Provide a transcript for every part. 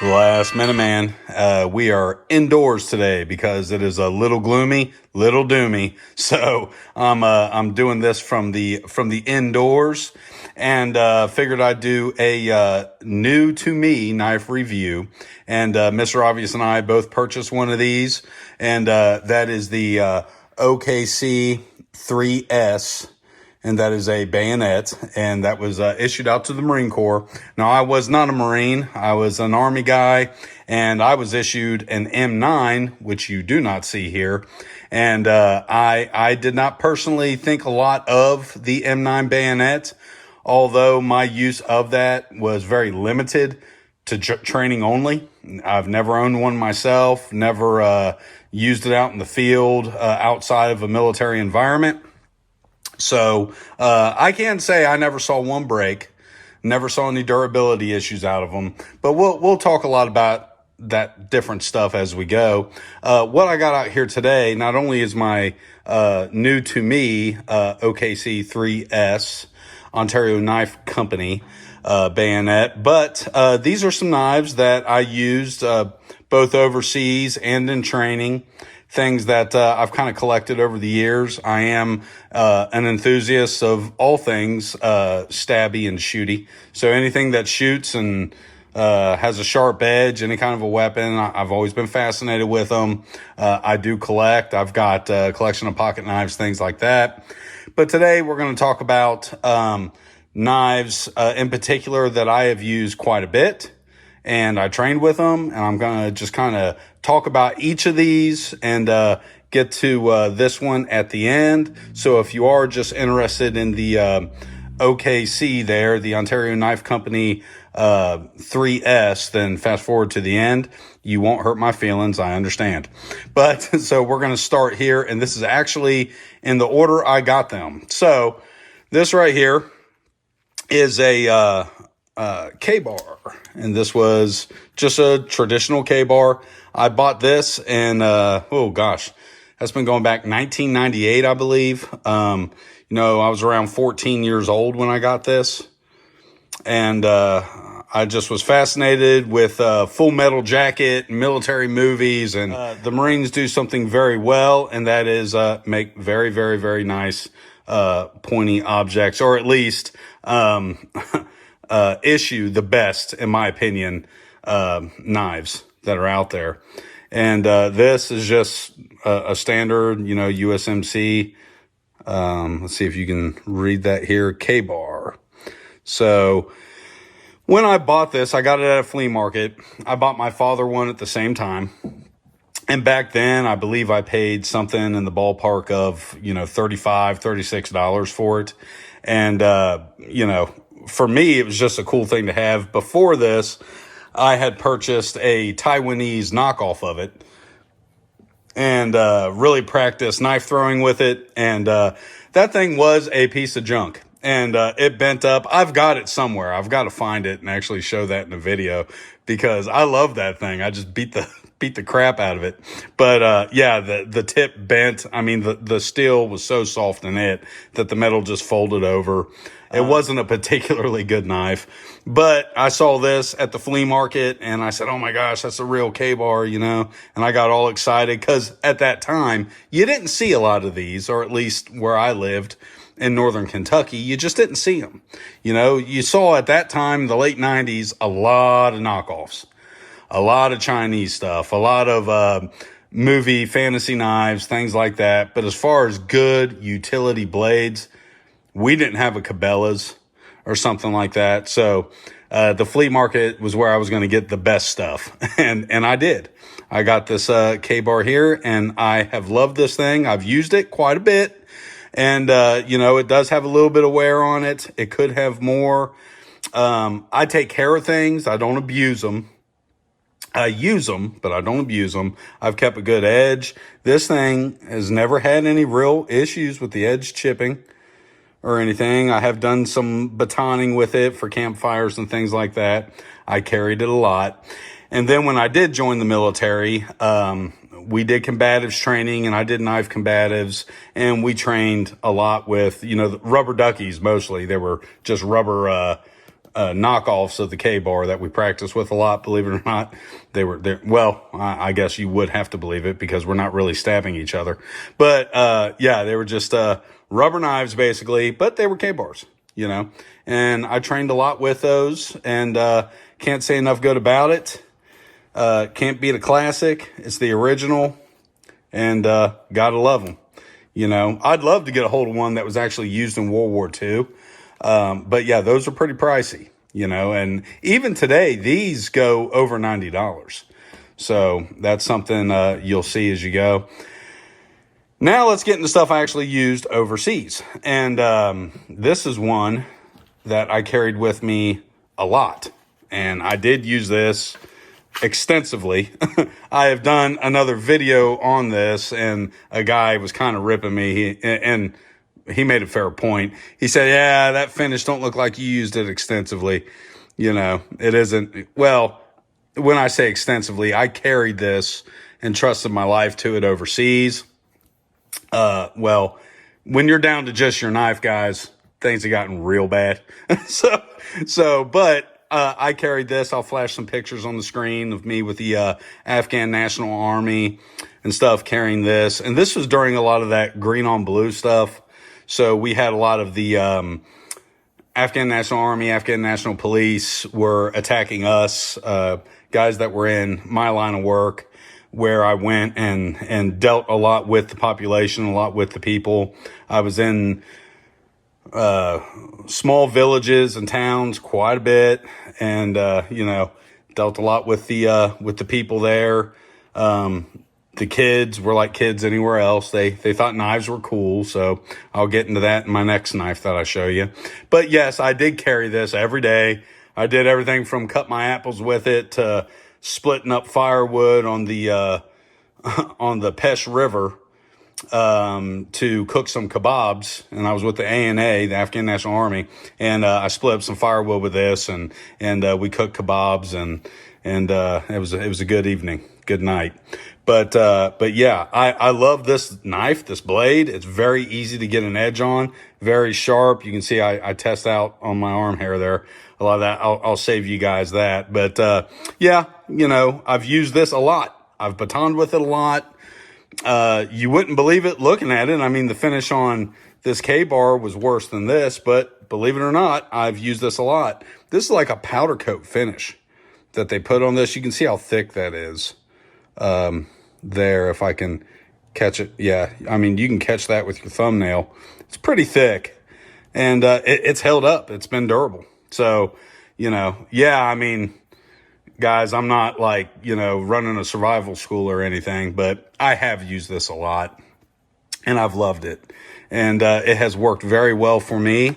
Last minute, man. We are indoors today because it is a little gloomy, little doomy. So I'm doing this from the indoors, and figured I'd do a new to me knife review. And Mr. Obvious and I both purchased one of these, and that is the OKC 3S, and that is a bayonet, and that was issued out to the Marine Corps. Now, I was not a Marine. I was an Army guy, and I was issued an M9, which you do not see here. And I did not personally think a lot of the M9 bayonet, although my use of that was very limited to training only. I've never owned one myself, never used it out in the field outside of a military environment. So I can say I never saw one break, never saw any durability issues out of them. But we'll talk a lot about that different stuff as we go. What I got out here today not only is my new to me OKC 3S Ontario Knife Company bayonet, but these are some knives that I used both overseas and in training. Things that I've kind of collected over the years. I am an enthusiast of all things stabby and shooty. So anything that shoots and has a sharp edge, any kind of a weapon, I've always been fascinated with them. I do collect. I've got a collection of pocket knives, things like that. But today we're going to talk about knives in particular that I have used quite a bit, and I trained with them, and I'm going to just kind of talk about each of these and get to this one at the end. So if you are just interested in the OKC there, the Ontario Knife Company 3S, then fast forward to the end. You won't hurt my feelings, I understand. But so we're going to start here, and this is actually in the order I got them. So this right here is a K-bar, and this was just a traditional K-bar. I bought this in oh gosh, that's been going back 1998, I believe. I was around 14 years old when I got this, and I just was fascinated with Full Metal Jacket and military movies, and the Marines do something very well, and that is make very, very, very nice pointy objects, or at least issue the best, in my opinion, knives that are out there. And this is just a standard, USMC. Let's see if you can read that here, K-bar. So when I bought this, I got it at a flea market. I bought my father one at the same time. And back then, I believe I paid something in the ballpark of, $35, $36 for it. And, for me, it was just a cool thing to have. Before this, I had purchased a Taiwanese knockoff of it and really practiced knife throwing with it. And that thing was a piece of junk. And it bent up. I've got it somewhere. I've got to find it and actually show that in a video because I love that thing. I just beat the crap out of it. But the tip bent. I mean, the steel was so soft in it that the metal just folded over. It wasn't a particularly good knife, but I saw this at the flea market and I said, oh my gosh, that's a real K-bar, and I got all excited because at that time you didn't see a lot of these, or at least where I lived in northern Kentucky, you just didn't see them. You saw at that time, the late 90s, a lot of knockoffs, a lot of Chinese stuff, a lot of movie fantasy knives, things like that. But as far as good utility blades, we didn't have a Cabela's or something like that. So the flea market was where I was going to get the best stuff. And I did. I got this K-bar here, and I have loved this thing. I've used it quite a bit. And, it does have a little bit of wear on it. It could have more. I take care of things. I don't abuse them. I use them, but I don't abuse them. I've kept a good edge. This thing has never had any real issues with the edge chipping or anything. I have done some batoning with it for campfires and things like that. I carried it a lot. And then when I did join the military, we did combatives training, and I did knife combatives, and we trained a lot with, rubber duckies mostly. They were just rubber knockoffs of the K-bar that we practice with a lot. Believe it or not, they were there. Well, I guess you would have to believe it because we're not really stabbing each other. But yeah, they were just rubber knives basically, but they were K-bars, you know. And I trained a lot with those, and can't say enough good about it. Can't beat a classic. It's the original, and gotta love them. You know, I'd love to get a hold of one that was actually used in World War II. But yeah, those are pretty pricey, you know, and even today, these go over $90. So that's something you'll see as you go. Now let's get into stuff I actually used overseas. And this is one that I carried with me a lot. And I did use this extensively. I have done another video on this, and a guy was kind of ripping me, and he made a fair point. He said, yeah, that finish don't look like you used it extensively. You know, it isn't. Well, when I say extensively, I carried this and trusted my life to it overseas. Well, when you're down to just your knife, guys, things have gotten real bad. But I carried this. I'll flash some pictures on the screen of me with the Afghan National Army and stuff carrying this. And this was during a lot of that green on blue stuff. So we had a lot of the Afghan National Army, Afghan National Police were attacking us, guys that were in my line of work, where I went and dealt a lot with the population, a lot with the people. I was in small villages and towns quite a bit, and you know, dealt a lot with the people there. The kids were like kids anywhere else. They thought knives were cool, so I'll get into that in my next knife that I show you. But yes, I did carry this every day. I did everything from cut my apples with it to splitting up firewood on the on the Pesh River to cook some kebabs. And I was with the ANA, the Afghan National Army, and I split up some firewood with this, and we cooked kebabs, and it was a good evening, good night. But yeah, I love this knife, this blade. It's very easy to get an edge on, very sharp. You can see I test out on my arm hair there. A lot of that, I'll save you guys that. But yeah, you know, I've used this a lot. I've batoned with it a lot. You wouldn't believe it looking at it. I mean, the finish on this K-bar was worse than this, but believe it or not, I've used this a lot. This is like a powder coat finish that they put on this. You can see how thick that is. There, if I can catch it. Yeah, I mean, you can catch that with your thumbnail. It's pretty thick, and it's held up. It's been durable. So, you know, yeah, I mean, guys, I'm not like, you know, running a survival school or anything, but I have used this a lot, and I've loved it. And it has worked very well for me.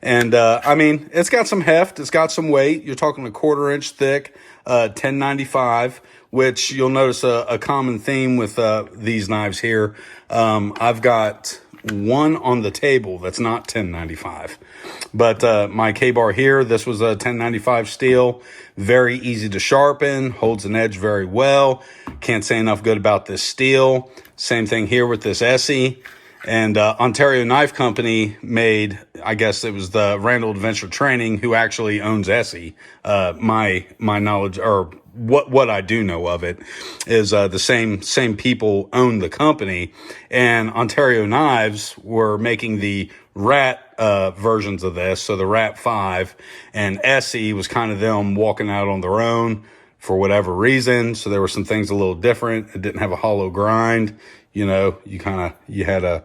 And I mean, it's got some heft. It's got some weight. You're talking a 1/4 inch thick, 1095, which you'll notice a common theme with these knives here. I've got one on the table that's not 1095. But my K-bar here, this was a 1095 steel. Very easy to sharpen, holds an edge very well. Can't say enough good about this steel. Same thing here with this Essie. And Ontario Knife Company made, I guess it was the Randall Adventure Training who actually owns Essie. My knowledge, or what I do know of it, is the same people own the company. And Ontario Knives were making the Rat versions of this, so the Rat 5, and Essie was kind of them walking out on their own for whatever reason. So there were some things a little different. It didn't have a hollow grind. You know, you had a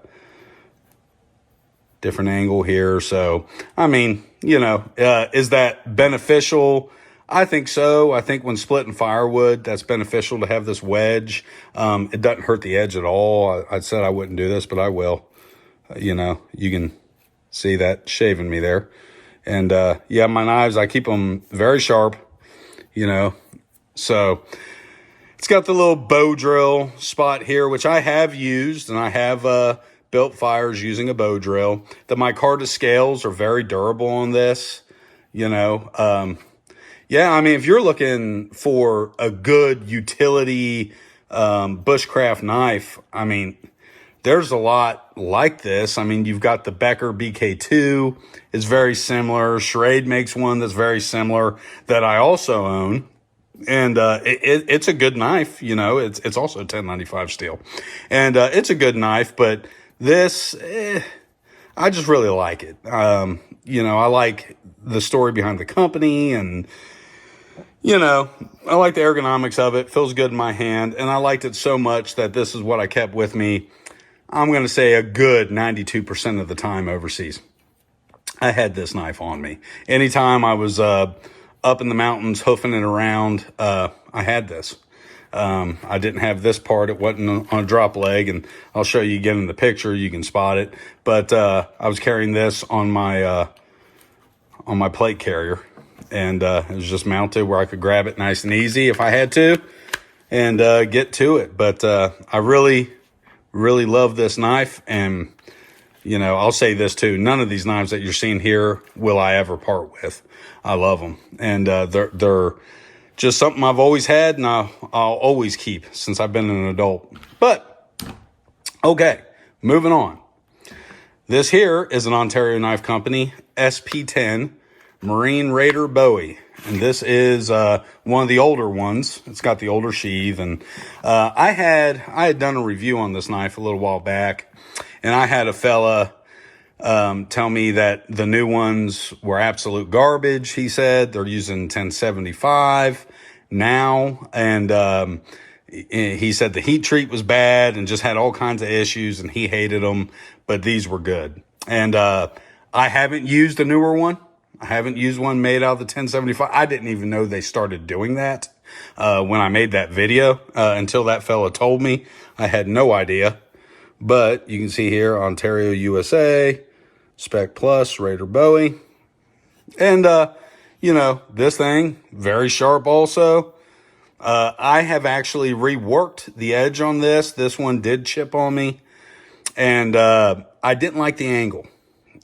different angle here. So, I mean, you know, is that beneficial? I think so. I think when splitting firewood, that's beneficial to have this wedge. It doesn't hurt the edge at all. I said I wouldn't do this, but I will. You know, you can see that shaving me there. And, yeah, my knives, I keep them very sharp, you know, so it's got the little bow drill spot here, which I have used, and I have built fires using a bow drill. The micarta scales are very durable on this, you know. Yeah, I mean, if you're looking for a good utility bushcraft knife, I mean, there's a lot like this. I mean, you've got the Becker BK2 is very similar. Schrade makes one that's very similar that I also own. And it's a good knife, you know. It's also 1095 steel, and it's a good knife. But this, I just really like it. You know, I like the story behind the company, and you know, I like the ergonomics of it. Feels good in my hand, and I liked it so much that this is what I kept with me. I'm going to say a good 92% of the time overseas. I had this knife on me. Anytime I was up in the mountains hoofing it around, I had this. I didn't have this part. It wasn't on a drop leg, and I'll show you again in the picture. You can spot it. But I was carrying this on my plate carrier, and it was just mounted where I could grab it nice and easy if I had to, and get to it. But I really, really love this knife, and you know, I'll say this too. None of these knives that you're seeing here will I ever part with. I love them. And they're just something I've always had, and I'll always keep since I've been an adult. But, okay, moving on. This here is an Ontario Knife Company, SP10 Marine Raider Bowie. And this is one of the older ones. It's got the older sheath. And I had done a review on this knife a little while back. And I had a fella tell me that the new ones were absolute garbage. He said they're using 1075 now. And he said the heat treat was bad and just had all kinds of issues, and he hated them. But these were good. And I haven't used a newer one. I haven't used one made out of the 1075. I didn't even know they started doing that when I made that video until that fella told me. I had no idea. But you can see here, Ontario, USA, Spec Plus, Raider Bowie. And, you know, this thing, very sharp also. I have actually reworked the edge on this. This one did chip on me. And I didn't like the angle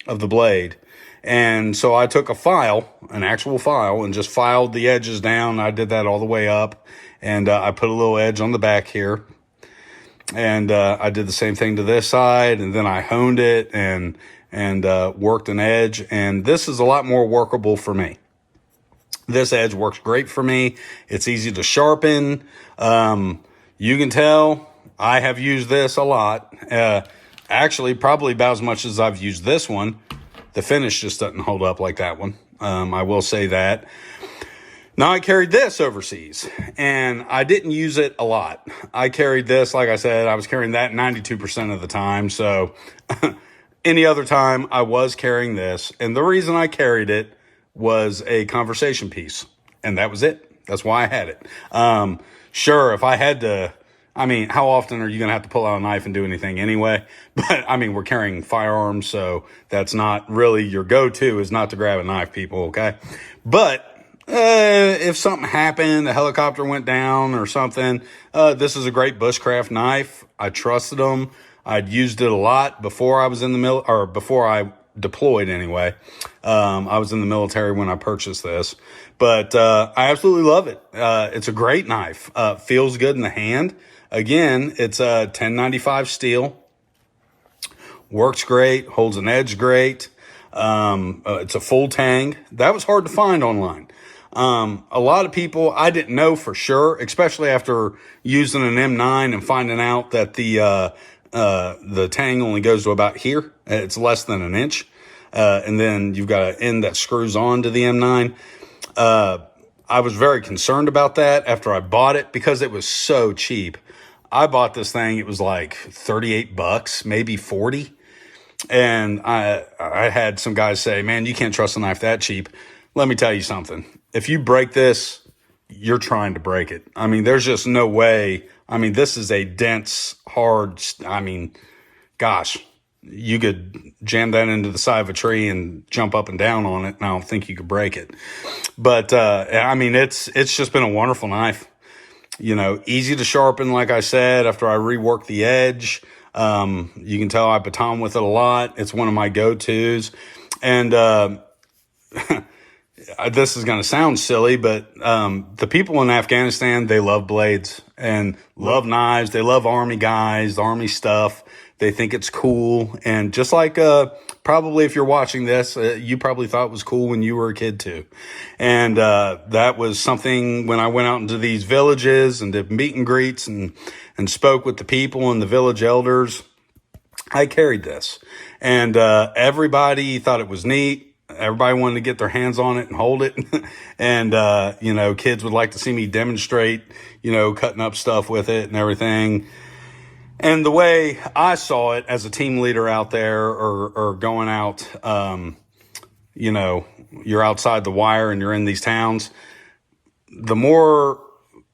of the blade. And so I took a file, an actual file, and just filed the edges down. I did that all the way up. And I put a little edge on the back here. And I did the same thing to this side, and then I honed it and worked an edge. And this is a lot more workable for me. This edge works great for me. It's easy to sharpen. You can tell I have used this a lot. Actually, probably about as much as I've used this one. The finish just doesn't hold up like that one. I will say that. Now, I carried this overseas, and I didn't use it a lot. I carried this, like I said, I was carrying that 92% of the time. So any other time, I was carrying this. And the reason I carried it was a conversation piece, and that was it. That's why I had it. Sure, if I had to, I mean, how often are you going to have to pull out a knife and do anything anyway? But, I mean, we're carrying firearms, so that's not really your go-to is not to grab a knife, people, okay? But if something happened, a helicopter went down or something, this is a great bushcraft knife. I trusted them. I'd used it a lot before I was in the or before I deployed anyway. I was in the military when I purchased this, but I absolutely love it. It's a great knife. Feels good in the hand. Again, it's a 1095 steel. Works great. Holds an edge great. It's a full tang. That was hard to find online. A lot of people, I didn't know for sure, especially after using an M9 and finding out that the tang only goes to about here. It's less than an inch. And then you've got an end that screws on to the M9. I was very concerned about that after I bought it because it was so cheap. I bought this thing. It was like $38, maybe 40. And I had some guys say, man, you can't trust a knife that cheap. Let me tell you something. If you break this, you're trying to break it. I mean, there's just no way. I mean, this is a dense, hard, I mean, gosh, you could jam that into the side of a tree and jump up and down on it, and I don't think you could break it. But, I mean, it's just been a wonderful knife. You know, easy to sharpen, like I said, after I reworked the edge. You can tell I baton with it a lot. It's one of my go-tos. And, this is going to sound silly, but the people in Afghanistan, they love blades and love knives. They love army guys, army stuff. They think it's cool. And just like, probably if you're watching this, you probably thought it was cool when you were a kid too. And, that was something when I went out into these villages and did meet and greets and spoke with the people and the village elders. I carried this, and everybody thought it was neat. Everybody wanted to get their hands on it and hold it. And, kids would like to see me demonstrate, cutting up stuff with it and everything. And the way I saw it as a team leader out there or going out, you're outside the wire and you're in these towns, the more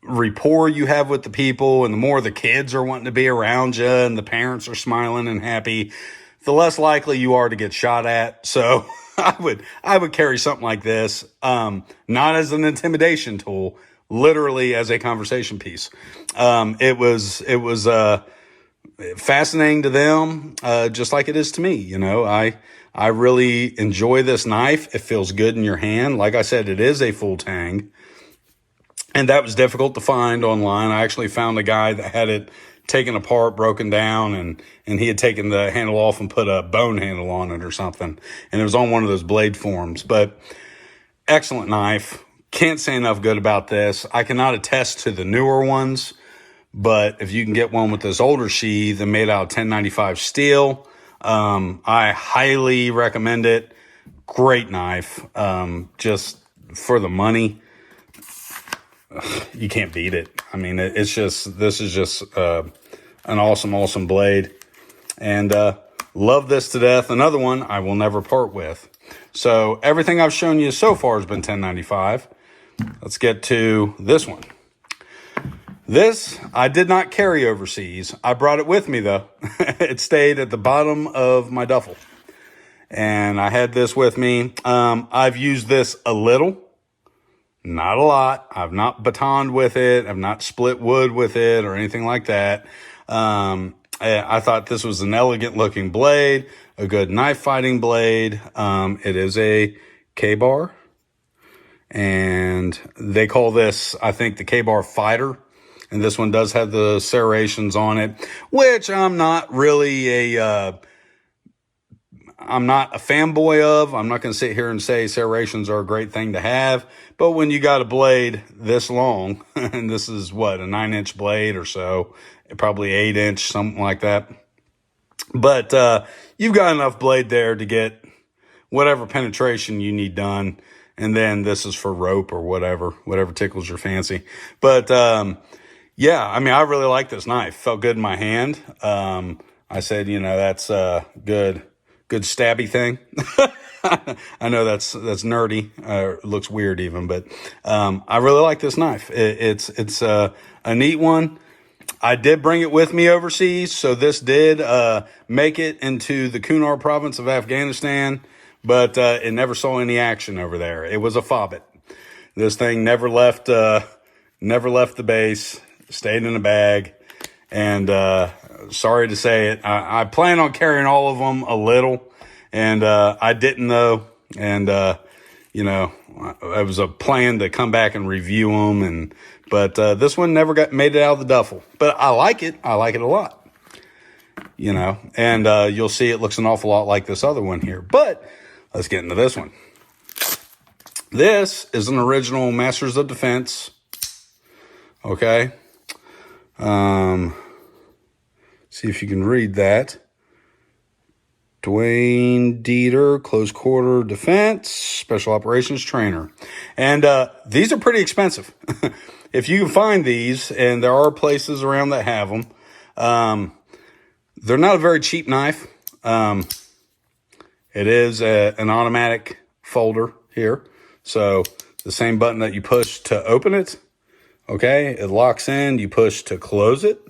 rapport you have with the people and the more the kids are wanting to be around you and the parents are smiling and happy, the less likely you are to get shot at. So I would carry something like this, not as an intimidation tool, literally as a conversation piece. It was fascinating to them, just like it is to me. I really enjoy this knife. It feels good in your hand. Like I said, it is a full tang. And that was difficult to find online. I actually found a guy that had it taken apart, broken down, and he had taken the handle off and put a bone handle on it or something. And it was on one of those blade forms. But excellent knife. Can't say enough good about this. I cannot attest to the newer ones, but if you can get one with this older sheath and made out of 1095 steel, I highly recommend it. Great knife. Just for the money, you can't beat it. I mean, this is just an awesome blade, and love this to death. Another one I will never part with. So everything I've shown you so far has been 1095. Let's get to this one. This I did not carry overseas. I brought it with me though. It stayed at the bottom of my duffel, and I had this with me. I've used this a little. Not a lot. I've not batoned with it. I've not split wood with it or anything like that. I thought this was an elegant looking blade, a good knife fighting blade. It is a K-bar, and they call this, I think, the K-bar Fighter. And this one does have the serrations on it, which I'm not really I'm not a fanboy of. I'm not going to sit here and say serrations are a great thing to have, but when you got a blade this long, and this is what, a 9-inch blade or so, probably 8-inch, something like that. But, you've got enough blade there to get whatever penetration you need done. And then this is for rope or whatever tickles your fancy. But, yeah, I mean, I really like this knife. Felt good in my hand. I said, that's good stabby thing. I know that's nerdy. It looks weird even, but I really like this knife. It's a neat one. I did bring it with me overseas, so this did make it into the Kunar province of Afghanistan, but it never saw any action over there. It was a fobbit. This thing never left the base, stayed in a bag, and sorry to say it, I plan on carrying all of them a little, and I didn't though, and it was a plan to come back and review them, but this one never made it out of the duffel. But I like it a lot, and you'll see it looks an awful lot like this other one here. But let's get into this one. This is an original Masters of Defense. Okay. See if you can read that. Dwayne Dieter, close quarter defense, special operations trainer. And these are pretty expensive. If you can find these, and there are places around that have them, they're not a very cheap knife. It is an automatic folder here. So the same button that you push to open it, okay, it locks in, you push to close it,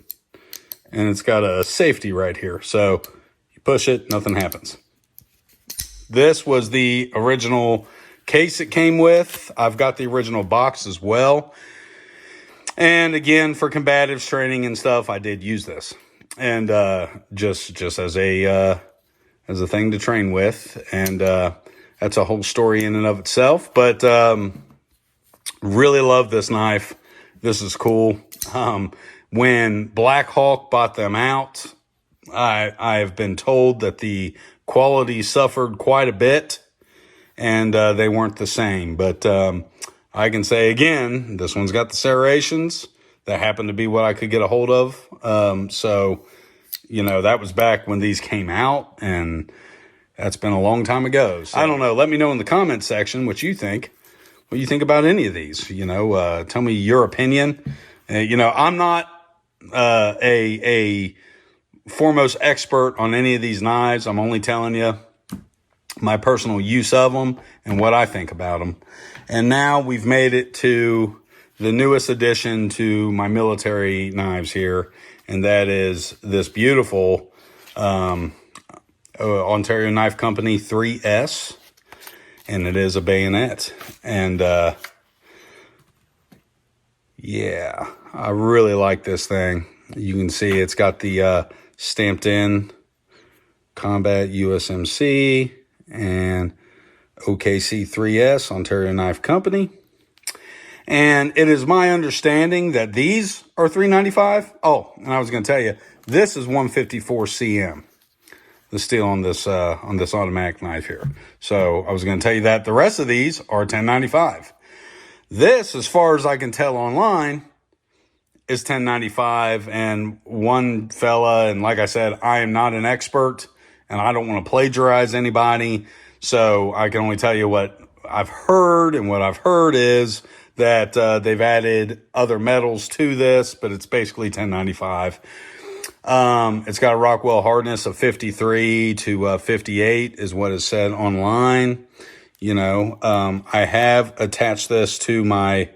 and it's got a safety right here. So you push it, nothing happens. This was the original case it came with. I've got the original box as well. And again, for combatives training and stuff, I did use this. And just as a thing to train with. And that's a whole story in and of itself. But really love this knife. This is cool. When Black Hawk bought them out, I have been told that the quality suffered quite a bit, and they weren't the same. But I can say again, this one's got the serrations. That happened to be what I could get a hold of. So, that was back when these came out, and that's been a long time ago. So, I don't know. Let me know in the comments section what you think. What you think about any of these. Tell me your opinion. I'm not a foremost expert on any of these knives. I'm only telling you my personal use of them and what I think about them. And now we've made it to the newest addition to my military knives here, and that is this beautiful Ontario Knife Company 3S, and it is a bayonet. And yeah, I really like this thing. You can see it's got the stamped in Combat USMC and OKC 3S, Ontario Knife Company. And it is my understanding that these are $395. Oh, and I was going to tell you, this is 154 cm, the steel on this automatic knife here. So I was going to tell you that the rest of these are $10.95. This, as far as I can tell online, is $10.95. And one fella, and like I said, I am not an expert, and I don't want to plagiarize anybody. So I can only tell you what I've heard, and what I've heard is that they've added other metals to this, but it's basically $10.95. It's got a Rockwell hardness of 53 to 58 is what is said online. I have attached this to my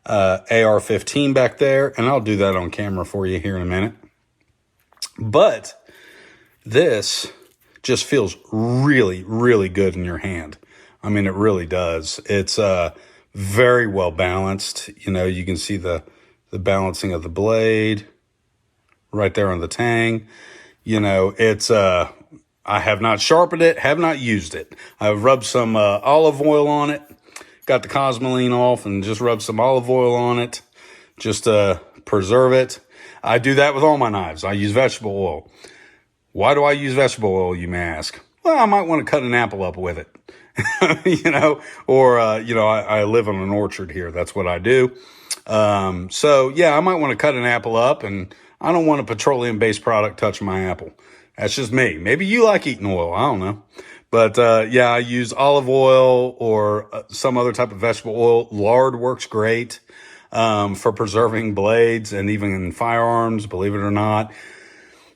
AR-15 back there, and I'll do that on camera for you here in a minute. But this just feels really, really good in your hand. I mean, it really does. It's very well balanced. You can see the balancing of the blade right there on the tang. It's I have not sharpened it, have not used it. I've rubbed some olive oil on it, got the cosmoline off, and just rubbed some olive oil on it just to preserve it. I do that with all my knives. I use vegetable oil. Why do I use vegetable oil, you may ask? Well, I might want to cut an apple up with it. I live in an orchard here. That's what I do. So yeah, I might want to cut an apple up, and I don't want a petroleum-based product touching my apple. That's just me. Maybe you like eating oil. I don't know. But yeah, I use olive oil or some other type of vegetable oil. Lard works great for preserving blades and even in firearms, believe it or not.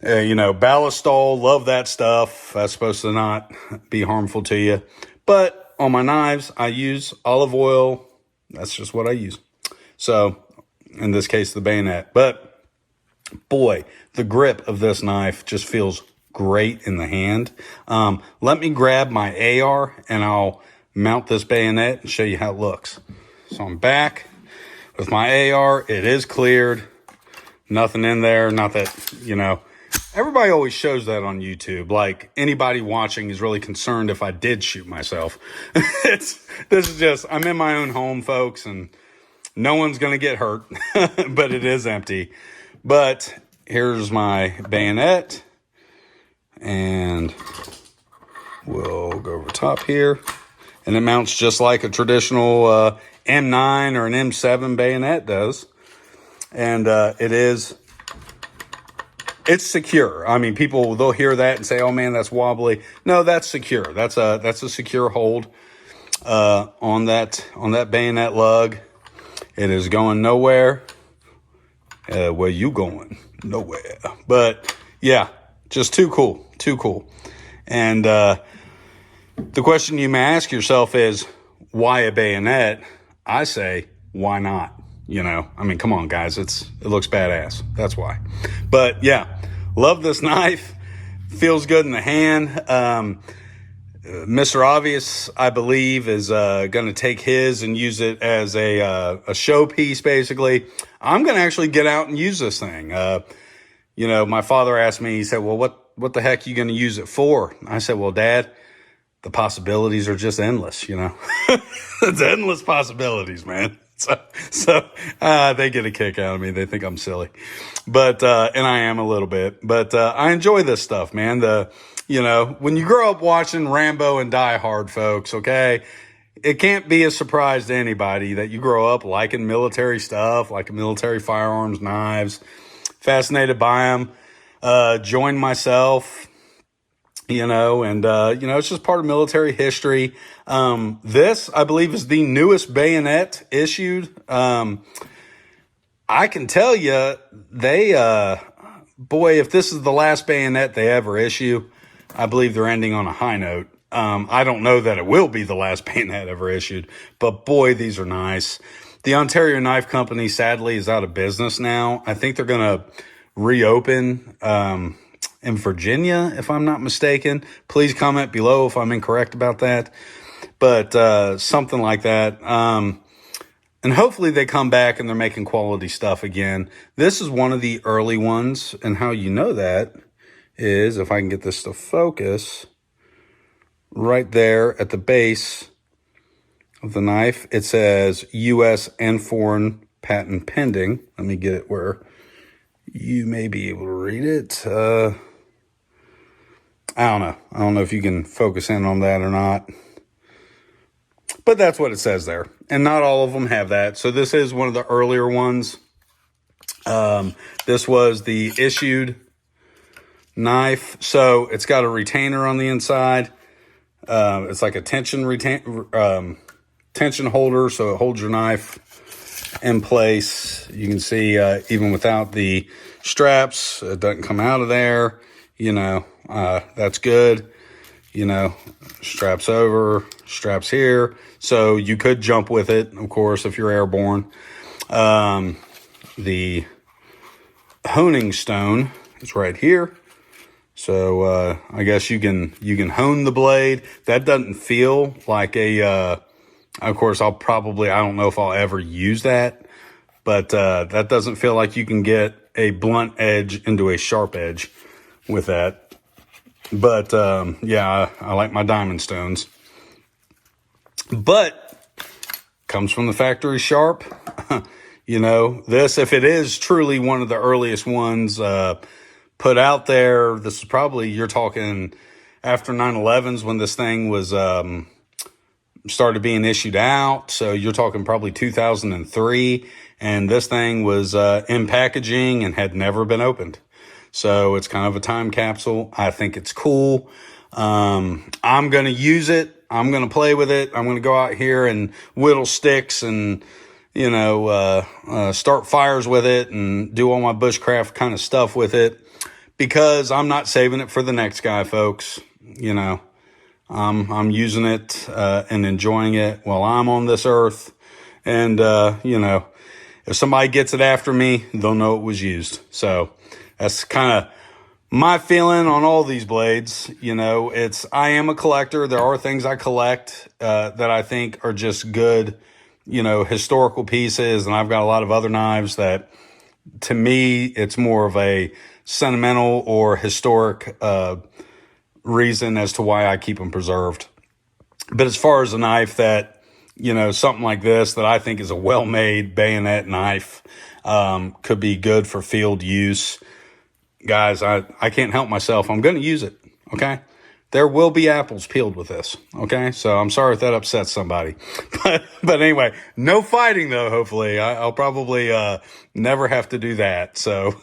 Ballistol, love that stuff. That's supposed to not be harmful to you. But on my knives, I use olive oil. That's just what I use. So in this case, the bayonet. But boy, the grip of this knife just feels great in the hand. Let me grab my AR and I'll mount this bayonet and show you how it looks. So I'm back with my AR. It is cleared. Nothing in there. Not that, everybody always shows that on YouTube. Like anybody watching is really concerned if I did shoot myself. This is just, I'm in my own home, folks, and no one's going to get hurt, but it is empty. But here's my bayonet, and we'll go over top here, and it mounts just like a traditional M9 or an M7 bayonet does. And it's secure. I mean, they'll hear that and say, oh man, that's wobbly. No, that's secure. That's a secure hold on that bayonet lug. It is going nowhere. Where you going? Nowhere. But yeah, just too cool. And the question you may ask yourself is, why a bayonet? I say, why not? Come on, guys. It looks badass. That's why. But yeah, love this knife. Feels good in the hand. Mr. Obvious, I believe, is going to take his and use it as a showpiece, basically. I'm going to actually get out and use this thing. My father asked me, he said, well, what the heck are you going to use it for? I said, well, Dad, the possibilities are just endless, It's endless possibilities, man. So they get a kick out of me. They think I'm silly, but and I am a little bit. But I enjoy this stuff, man. When you grow up watching Rambo and Die Hard, folks, okay, it can't be a surprise to anybody that you grow up liking military stuff, like military firearms, knives, fascinated by them. Joined myself, it's just part of military history. This, I believe, is the newest bayonet issued. I can tell you, if this is the last bayonet they ever issue, I believe they're ending on a high note. I don't know that it will be the last bayonet ever issued, but boy, these are nice. The Ontario Knife Company, sadly, is out of business now. I think they're going to reopen in Virginia, if I'm not mistaken. Please comment below if I'm incorrect about that. But something like that. And hopefully they come back and they're making quality stuff again. This is one of the early ones. And how you know that is, if I can get this to focus, right there at the base of the knife, it says U.S. and foreign patent pending. Let me get it where you may be able to read it. I don't know. I don't know if you can focus in on that or not. But that's what it says there. And not all of them have that. So this is one of the earlier ones. This was the issued knife. So it's got a retainer on the inside. It's like a tension holder. So it holds your knife in place. You can see even without the straps, it doesn't come out of there. That's good. Straps over, straps here. So you could jump with it, of course, if you're airborne. The honing stone is right here. So I guess you can hone the blade. That doesn't feel like of course, I don't know if I'll ever use that, but that doesn't feel like you can get a blunt edge into a sharp edge with that. But I like my diamond stones. But comes from the factory sharp. This, if it is truly one of the earliest ones put out there, this is probably, you're talking after 9/11s when this thing was started being issued out. So you're talking probably 2003, and this thing was in packaging and had never been opened. So it's kind of a time capsule. I think it's cool. I'm going to use it. I'm going to play with it. I'm going to go out here and whittle sticks and, start fires with it and do all my bushcraft kind of stuff with it, because I'm not saving it for the next guy, folks. I'm using it, and enjoying it while I'm on this earth. And, if somebody gets it after me, they'll know it was used. So that's kind of my feeling on all these blades. I am a collector. There are things I collect that I think are just good, historical pieces. And I've got a lot of other knives that, to me, it's more of a sentimental or historic reason as to why I keep them preserved. But as far as a knife that, something like this that I think is a well-made bayonet knife, could be good for field use. Guys, I can't help myself. I'm going to use it. Okay. There will be apples peeled with this. Okay. So I'm sorry if that upsets somebody, but anyway, no fighting though. Hopefully I'll probably, never have to do that. So,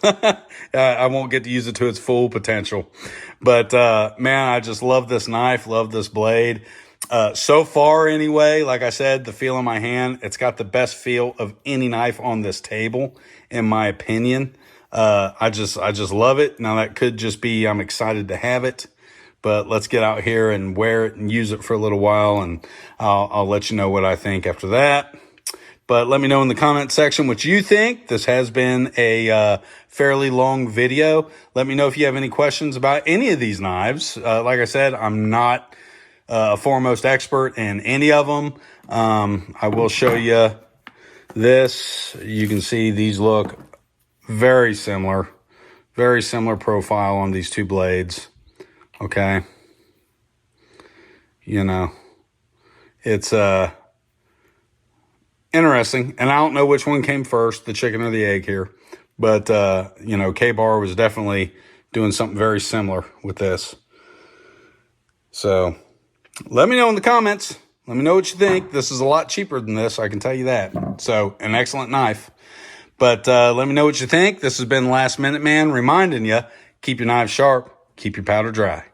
I won't get to use it to its full potential, but, man, I just love this knife. Love this blade. So far anyway, like I said, the feel in my hand, it's got the best feel of any knife on this table, in my opinion. I just love it. Now that could just be, I'm excited to have it, but let's get out here and wear it and use it for a little while. And I'll let you know what I think after that. But let me know in the comment section what you think. This has been a fairly long video. Let me know if you have any questions about any of these knives. Like I said, I'm not a foremost expert in any of them. I will show you this. You can see these look very similar profile on these two blades. Okay. It's, interesting. And I don't know which one came first, the chicken or the egg here. But, you know, K-Bar was definitely doing something very similar with this. So let me know in the comments. Let me know what you think. This is a lot cheaper than this, I can tell you that. So an excellent knife. But let me know what you think. This has been Last Minute Man reminding you, keep your knives sharp, keep your powder dry.